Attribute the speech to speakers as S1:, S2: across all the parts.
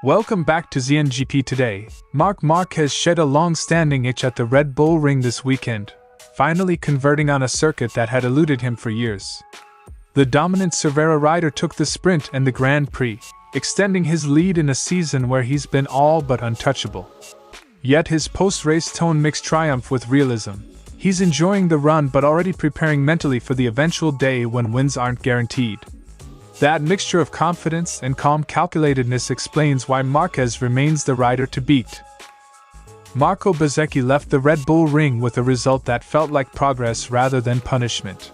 S1: Welcome back to ZNGP Today. Marc Márquez shed a long-standing itch at the Red Bull Ring this weekend, finally converting on a circuit that had eluded him for years. The dominant Cervera rider took the sprint and the Grand Prix, extending his lead in a season where he's been all but untouchable. Yet his post-race tone mixed triumph with realism. He's enjoying the run but already preparing mentally for the eventual day when wins aren't guaranteed. That mixture of confidence and calm calculatedness explains why Marquez remains the rider to beat. Marco Bezzecchi left the Red Bull Ring with a result that felt like progress rather than punishment.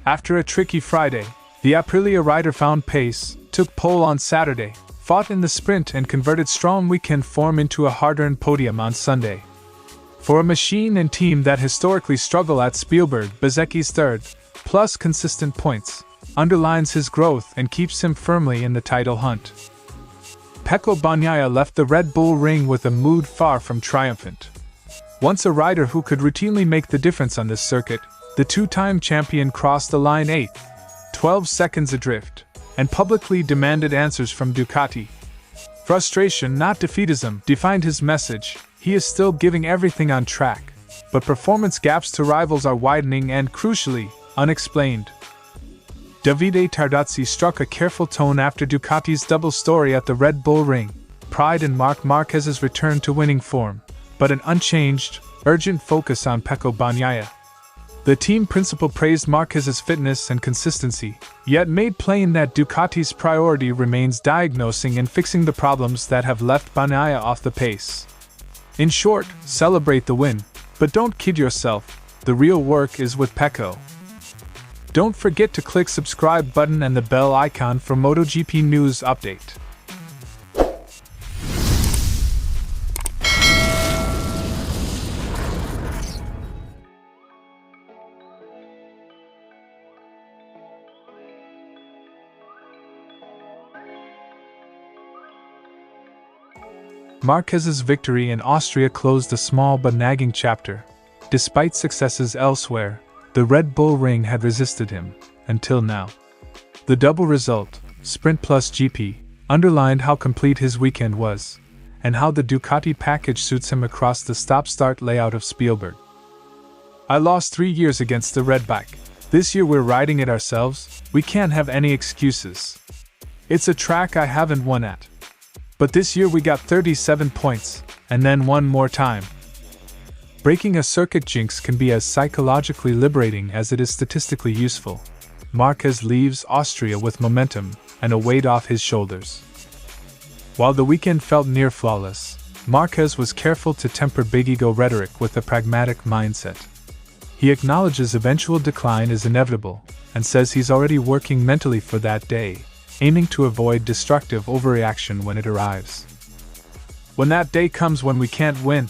S1: After a tricky Friday, the Aprilia rider found pace, took pole on Saturday, fought in the sprint and converted strong weekend form into a hard-earned podium on Sunday. For a machine and team that historically struggle at Spielberg, Bezzecchi's third, plus consistent points, underlines his growth and keeps him firmly in the title hunt. Pecco Bagnaia left the Red Bull Ring with a mood far from triumphant. Once a rider who could routinely make the difference on this circuit, the two-time champion crossed the line 8th, 12 seconds adrift, and publicly demanded answers from Ducati. Frustration, not defeatism, defined his message. He is still giving everything on track, but performance gaps to rivals are widening and, crucially, unexplained. Davide Tardozzi struck a careful tone after Ducati's double story at the Red Bull Ring, pride in Marc Márquez's return to winning form, but an unchanged, urgent focus on Pecco Bagnaia. The team principal praised Márquez's fitness and consistency, yet made plain that Ducati's priority remains diagnosing and fixing the problems that have left Bagnaia off the pace. In short, celebrate the win, but don't kid yourself, the real work is with Pecco. Don't forget to click subscribe button and the bell icon for MotoGP news update. Marquez's victory in Austria closed a small but nagging chapter. Despite successes elsewhere, the Red Bull Ring had resisted him, until now. The double result, Sprint plus GP, underlined how complete his weekend was, and how the Ducati package suits him across the stop-start layout of Spielberg. I lost 3 years against the red bike. This year we're riding it ourselves, we can't have any excuses. It's a track I haven't won at. But this year we got 37 points, and then one more time. Breaking a circuit jinx can be as psychologically liberating as it is statistically useful. Marquez leaves Austria with momentum and a weight off his shoulders. While the weekend felt near flawless, Marquez was careful to temper big ego rhetoric with a pragmatic mindset. He acknowledges eventual decline is inevitable, and says he's already working mentally for that day, aiming to avoid destructive overreaction when it arrives. When that day comes when we can't win,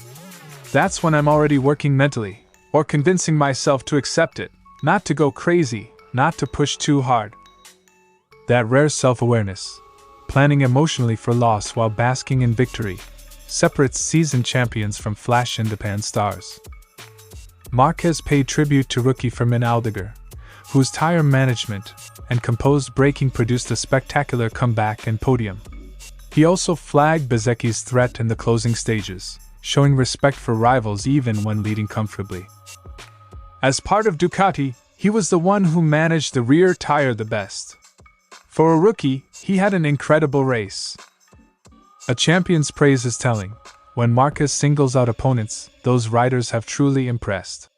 S1: that's when I'm already working mentally, or convincing myself to accept it, not to go crazy, not to push too hard. That rare self-awareness, planning emotionally for loss while basking in victory, separates seasoned champions from flash-in-the-pan stars. Marquez paid tribute to rookie Fermin Aldeguer, whose tire management and composed braking produced a spectacular comeback and podium. He also flagged Bezzecchi's threat in the closing stages, showing respect for rivals even when leading comfortably. As part of Ducati, he was the one who managed the rear tire the best. For a rookie, he had an incredible race. A champion's praise is telling. When Marquez singles out opponents, those riders have truly impressed.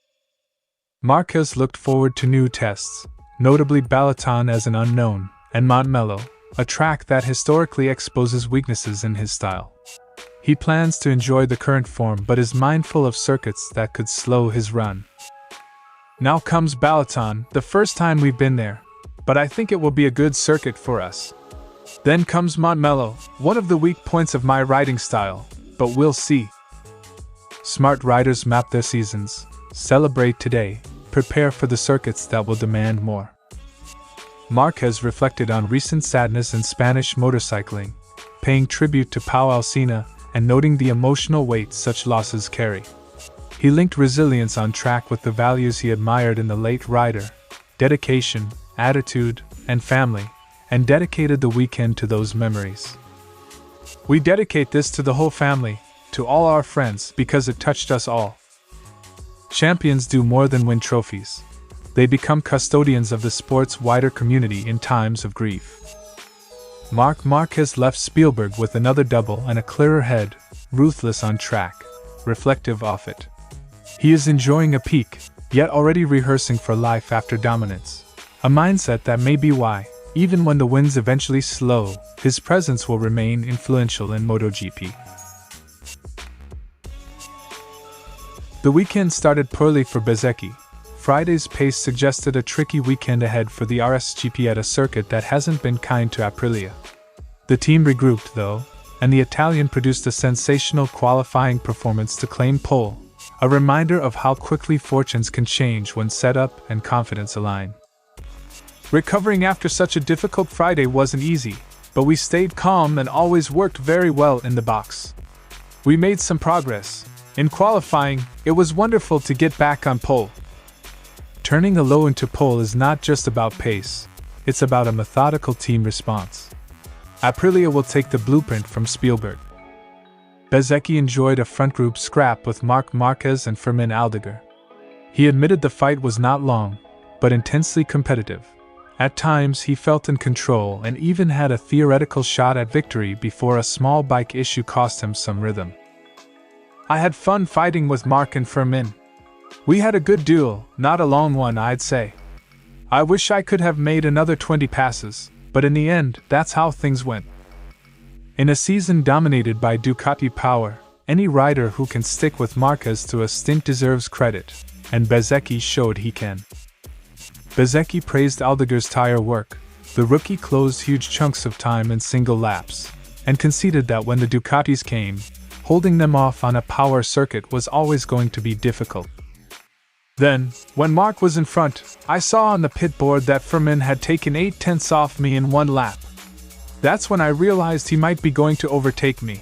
S1: Marquez looked forward to new tests, notably Balaton as an unknown, and Montmello, a track that historically exposes weaknesses in his style. He plans to enjoy the current form but is mindful of circuits that could slow his run. Now comes Balaton, the first time we've been there, but I think it will be a good circuit for us. Then comes Montmello, one of the weak points of my riding style, but we'll see. Smart riders map their seasons, celebrate today, prepare for the circuits that will demand more. Marquez reflected on recent sadness in Spanish motorcycling, paying tribute to Pau Alsina and noting the emotional weight such losses carry. He linked resilience on track with the values he admired in the late rider: dedication, attitude, and family, and dedicated the weekend to those memories. We dedicate this to the whole family, to all our friends, because it touched us all. Champions do more than win trophies. They become custodians of the sport's wider community in times of grief. Marc Márquez left Spielberg with another double and a clearer head, ruthless on track, reflective of it. He is enjoying a peak, yet already rehearsing for life after dominance. A mindset that may be why, even when the winds eventually slow, his presence will remain influential in MotoGP. The weekend started poorly for Bezzecchi. Friday's pace suggested a tricky weekend ahead for the RSGP at a circuit that hasn't been kind to Aprilia. The team regrouped, though, and the Italian produced a sensational qualifying performance to claim pole, a reminder of how quickly fortunes can change when setup and confidence align. Recovering after such a difficult Friday wasn't easy, but we stayed calm and always worked very well in the box. We made some progress. In qualifying, it was wonderful to get back on pole. Turning a low into pole is not just about pace, it's about a methodical team response. Aprilia will take the blueprint from Spielberg. Bezzecchi enjoyed a front group scrap with Marc Márquez and Fermín Aldeguer. He admitted the fight was not long, but intensely competitive. At times he felt in control and even had a theoretical shot at victory before a small bike issue cost him some rhythm. I had fun fighting with Marc and Fermín. We had a good duel, not a long one, I'd say. I wish I could have made another 20 passes, but in the end, that's how things went. In a season dominated by Ducati power, any rider who can stick with Marquez through a stint deserves credit, and Bezzecchi showed he can. Bezzecchi praised Aldeguer's tire work. The rookie closed huge chunks of time in single laps, and conceded that when the Ducatis came, holding them off on a power circuit was always going to be difficult. Then, when Marc was in front, I saw on the pit board that Fermín had taken 0.8 off me in one lap. That's when I realized he might be going to overtake me.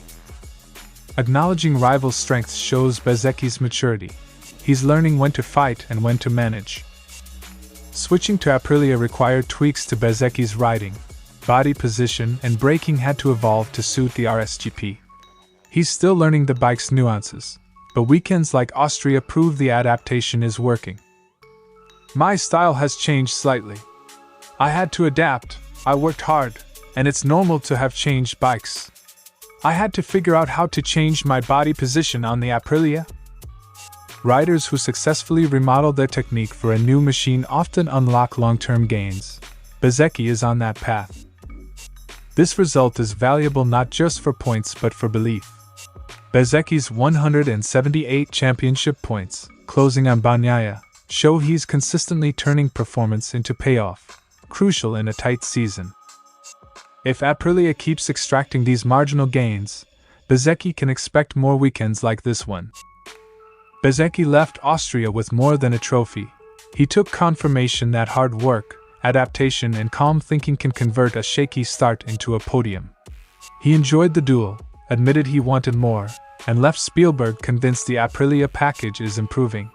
S1: Acknowledging rival strengths shows Bezzecchi's maturity. He's learning when to fight and when to manage. Switching to Aprilia required tweaks to Bezzecchi's riding. Body position and braking had to evolve to suit the RSGP. He's still learning the bike's nuances, but weekends like Austria prove the adaptation is working. My style has changed slightly. I had to adapt, I worked hard, and it's normal to have changed bikes. I had to figure out how to change my body position on the Aprilia. Riders who successfully remodel their technique for a new machine often unlock long-term gains. Bezzecchi is on that path. This result is valuable not just for points but for belief. Bezzecchi's 178 championship points, closing on Bagnaia, show he's consistently turning performance into payoff, crucial in a tight season. If Aprilia keeps extracting these marginal gains, Bezzecchi can expect more weekends like this one. Bezzecchi left Austria with more than a trophy. He took confirmation that hard work, adaptation and calm thinking can convert a shaky start into a podium. He enjoyed the duel, admitted he wanted more, and left Spielberg convinced the Aprilia package is improving.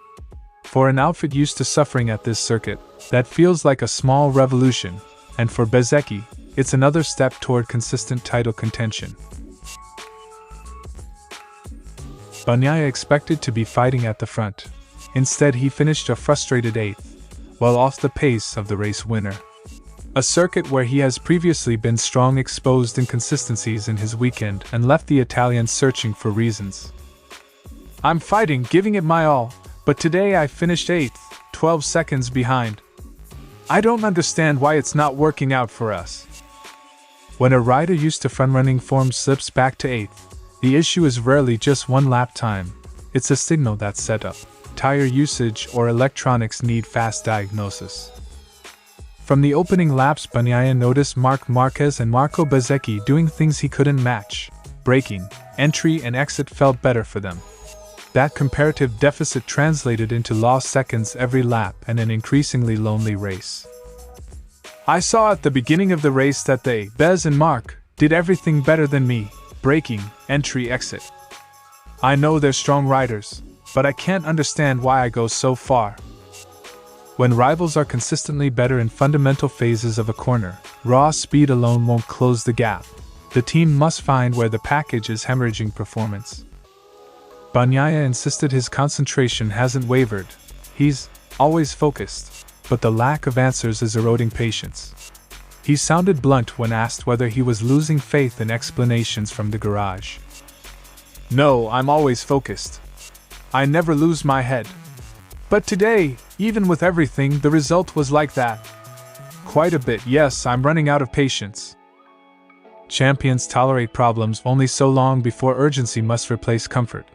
S1: For an outfit used to suffering at this circuit, that feels like a small revolution, and for Bezzecchi, it's another step toward consistent title contention. Bagnaia expected to be fighting at the front. Instead, he finished a frustrated 8th, well off the pace of the race winner. A circuit where he has previously been strong exposed inconsistencies in his weekend and left the Italian searching for reasons. I'm fighting, giving it my all, but today I finished 8th, 12 seconds behind. I don't understand why it's not working out for us. When a rider used to front-running form slips back to 8th, the issue is rarely just one lap time. It's a signal that setup, tire usage or electronics need fast diagnosis. From the opening laps, Bagnaia noticed Marc Márquez and Marco Bezzecchi doing things he couldn't match. Braking, entry and exit felt better for them. That comparative deficit translated into lost seconds every lap and an increasingly lonely race. I saw at the beginning of the race that they, Bez and Marc, did everything better than me. Braking, entry, exit. I know they're strong riders, but I can't understand why I go so far. When rivals are consistently better in fundamental phases of a corner, raw speed alone won't close the gap. The team must find where the package is hemorrhaging performance. Bagnaia insisted his concentration hasn't wavered. He's always focused, but the lack of answers is eroding patience. He sounded blunt when asked whether he was losing faith in explanations from the garage. No, I'm always focused. I never lose my head. But today, even with everything, the result was like that. Quite a bit, yes, I'm running out of patience. Champions tolerate problems only so long before urgency must replace comfort.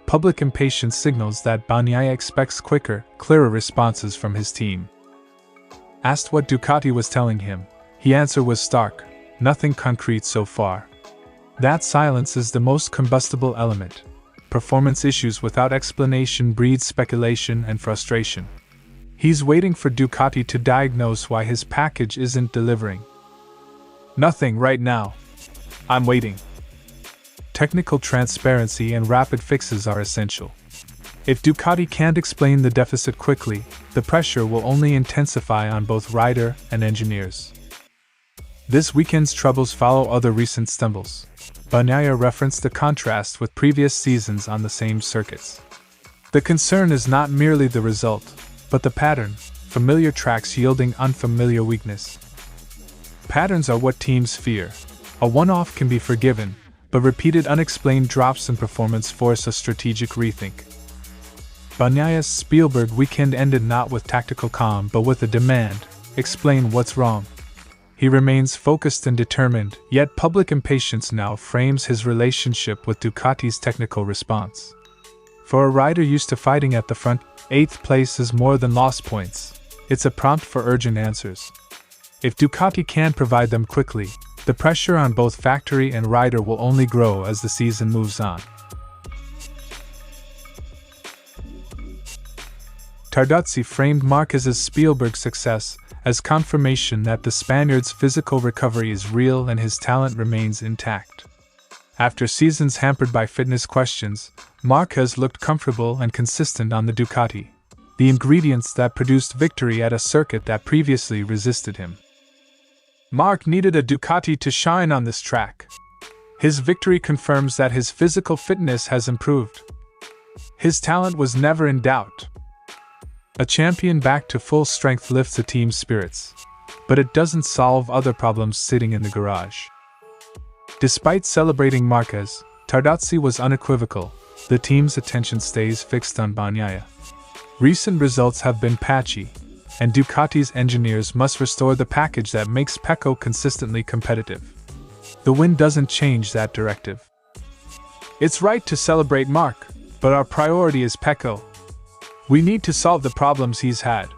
S1: Public impatience signals that Bagnaia expects quicker, clearer responses from his team. Asked what Ducati was telling him, his answer was stark: nothing concrete so far. That silence is the most combustible element. Performance issues without explanation breed speculation and frustration. He's waiting for Ducati to diagnose why his package isn't delivering. Nothing right now. I'm waiting. Technical transparency and rapid fixes are essential. If Ducati can't explain the deficit quickly, the pressure will only intensify on both rider and engineers. This weekend's troubles follow other recent stumbles. Bagnaia referenced the contrast with previous seasons on the same circuits. The concern is not merely the result, but the pattern, familiar tracks yielding unfamiliar weakness. Patterns are what teams fear. A one-off can be forgiven, but repeated unexplained drops in performance force a strategic rethink. Bagnaia's Spielberg weekend ended not with tactical calm but with a demand: explain what's wrong. He remains focused and determined, yet public impatience now frames his relationship with Ducati's technical response. For a rider used to fighting at the front, 8th place is more than lost points. It's a prompt for urgent answers. If Ducati can provide them quickly, the pressure on both factory and rider will only grow as the season moves on. Tardozzi framed Marquez's Spielberg success as confirmation that the Spaniard's physical recovery is real and his talent remains intact. After seasons hampered by fitness questions, Marquez looked comfortable and consistent on the Ducati, the ingredients that produced victory at a circuit that previously resisted him. Marc needed a Ducati to shine on this track. His victory confirms that his physical fitness has improved. His talent was never in doubt. A champion back to full strength lifts a team's spirits, but it doesn't solve other problems sitting in the garage. Despite celebrating Marquez, Tardozzi was unequivocal: the team's attention stays fixed on Bagnaia. Recent results have been patchy, and Ducati's engineers must restore the package that makes Pecco consistently competitive. The win doesn't change that directive. It's right to celebrate Marc, but our priority is Pecco. We need to solve the problems he's had.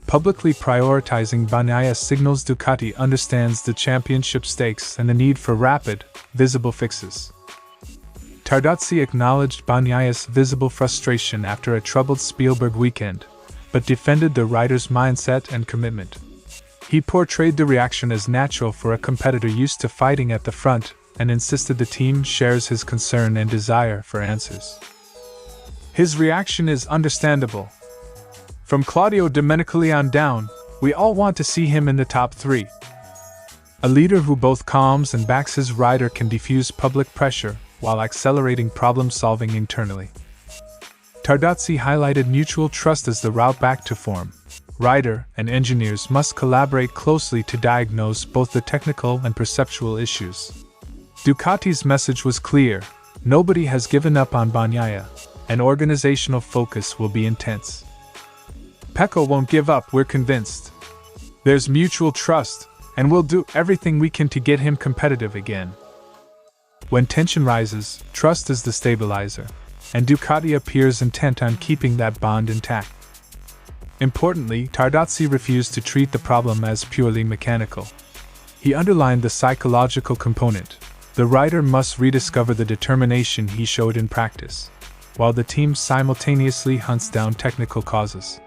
S1: Publicly prioritizing Bagnaia signals Ducati understands the championship stakes and the need for rapid, visible fixes. Tardozzi acknowledged Bagnaia's visible frustration after a troubled Spielberg weekend, but defended the rider's mindset and commitment. He portrayed the reaction as natural for a competitor used to fighting at the front and insisted the team shares his concern and desire for answers. His reaction is understandable. From Claudio Domenicali on down, we all want to see him in the top 3. A leader who both calms and backs his rider can diffuse public pressure while accelerating problem-solving internally. Tardozzi highlighted mutual trust as the route back to form. Rider and engineers must collaborate closely to diagnose both the technical and perceptual issues. Ducati's message was clear: nobody has given up on Bagnaia, and organizational focus will be intense. Pecco won't give up, we're convinced. There's mutual trust, and we'll do everything we can to get him competitive again. When tension rises, trust is the stabilizer, and Ducati appears intent on keeping that bond intact. Importantly, Tardozzi refused to treat the problem as purely mechanical. He underlined the psychological component. The rider must rediscover the determination he showed in practice, while the team simultaneously hunts down technical causes.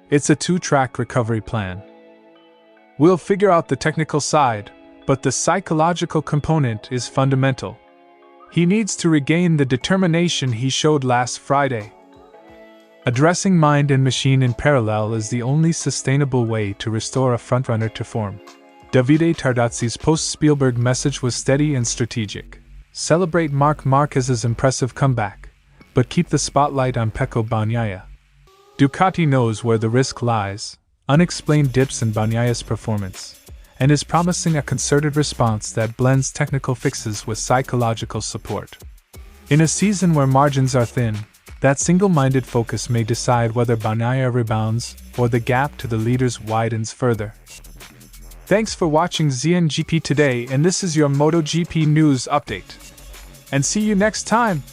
S1: It's a 2-track recovery plan. We'll figure out the technical side, but the psychological component is fundamental. He needs to regain the determination he showed last Friday. Addressing mind and machine in parallel is the only sustainable way to restore a frontrunner to form. Davide Tardozzi's post-Spielberg message was steady and strategic. Celebrate Marc Márquez's impressive comeback, but keep the spotlight on Pecco Bagnaia. Ducati knows where the risk lies, unexplained dips in Bagnaia's performance, and is promising a concerted response that blends technical fixes with psychological support. In a season where margins are thin, that single-minded focus may decide whether Bagnaia rebounds or the gap to the leaders widens further. Thanks for watching ZNGP Today, and this is your MotoGP news update. And see you next time!